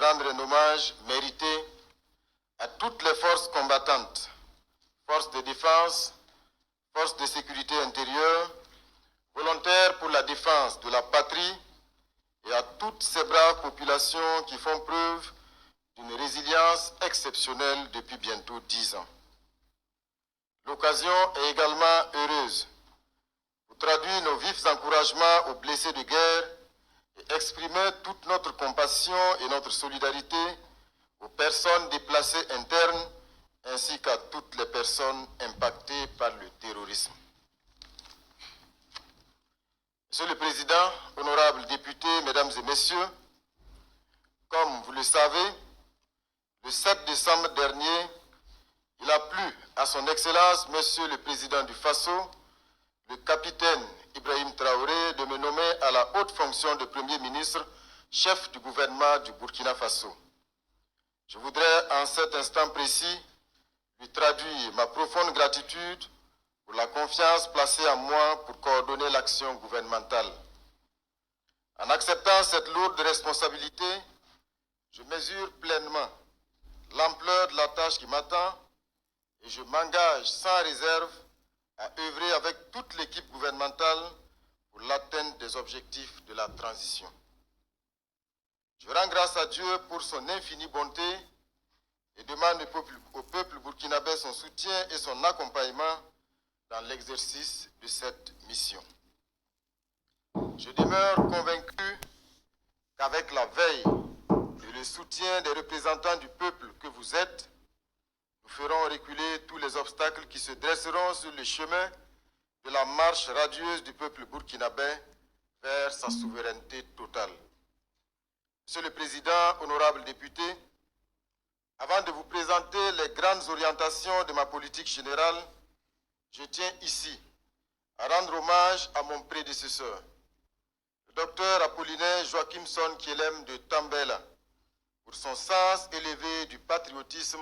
rendre un hommage mérité à toutes les forces combattantes, forces de défense, forces de sécurité intérieure, volontaires pour la défense de la patrie et à toutes ces braves populations qui font preuve d'une résilience exceptionnelle depuis bientôt 10 ans. L'occasion est également heureuse pour traduire nos vifs encouragements aux blessés de guerre et exprimer toute notre compassion et notre solidarité aux personnes déplacées internes ainsi qu'à toutes les personnes impactées par le terrorisme. Monsieur le Président, honorables députés, Mesdames et Messieurs, comme vous le savez, le 7 décembre dernier, il a plu à son Excellence, Monsieur le Président du Faso, le capitaine Ibrahim Traoré, de me nommer à la haute fonction de Premier ministre, chef du gouvernement du Burkina Faso. Je voudrais en cet instant précis lui traduire ma profonde gratitude pour la confiance placée en moi pour coordonner l'action gouvernementale. En acceptant cette lourde responsabilité, je mesure pleinement l'ampleur de la tâche qui m'attend et je m'engage sans réserve à œuvrer avec toute l'équipe gouvernementale pour l'atteinte des objectifs de la transition. Je rends grâce à Dieu pour son infinie bonté et demande au peuple burkinabé son soutien et son accompagnement dans l'exercice de cette mission. Je demeure convaincu qu'avec la veille et le soutien des représentants du peuple que vous êtes, nous ferons reculer tous les obstacles qui se dresseront sur le chemin de la marche radieuse du peuple burkinabé vers sa souveraineté totale. Monsieur le Président, honorables députés, avant de vous présenter les grandes orientations de ma politique générale, je tiens ici à rendre hommage à mon prédécesseur, le docteur Apollinaire Joachimson Kielem de Tambela, pour son sens élevé du patriotisme,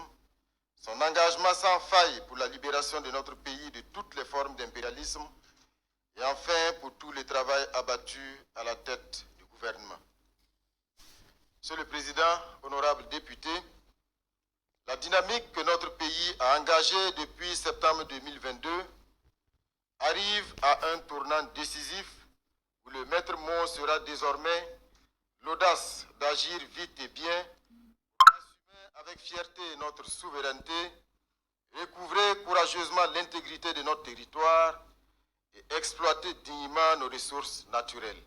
son engagement sans faille pour la libération de notre pays de toutes les formes d'impérialisme et enfin pour tout le travail abattu à la tête du gouvernement. Monsieur le Président, honorables députés, la dynamique que notre pays a engagée depuis septembre 2022 arrive à un tournant décisif où le maître mot sera désormais l'audace d'agir vite et bien, assumer avec fierté notre souveraineté, recouvrer courageusement l'intégrité de notre territoire et exploiter dignement nos ressources naturelles.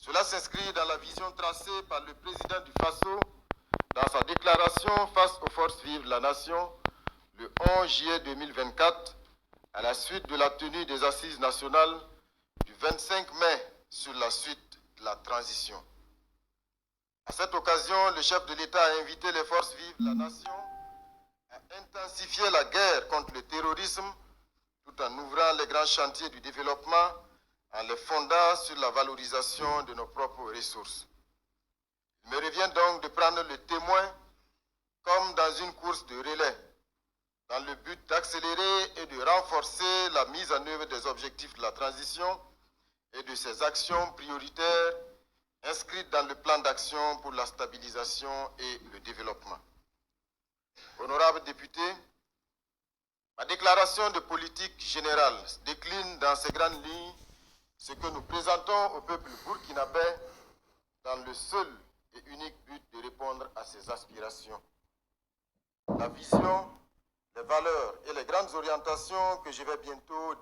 Cela s'inscrit dans la vision tracée par le président du Faso dans sa déclaration face aux forces vives de la nation le 11 juillet 2024 à la suite de la tenue des assises nationales du 25 mai sur la suite de la transition. À cette occasion, le chef de l'État a invité les forces vives de la nation à intensifier la guerre contre le terrorisme tout en ouvrant les grands chantiers du développement en les fondant sur la valorisation de nos propres ressources. Il me revient donc de prendre le témoin comme dans une course de relais, dans le but d'accélérer et de renforcer la mise en œuvre des objectifs de la transition et de ses actions prioritaires inscrites dans le plan d'action pour la stabilisation et le développement. Honorables députés, ma déclaration de politique générale décline dans ces grandes lignes ce que nous présentons au peuple burkinabé dans le seul et unique but de répondre à ses aspirations. La vision, les valeurs et les grandes orientations que je vais bientôt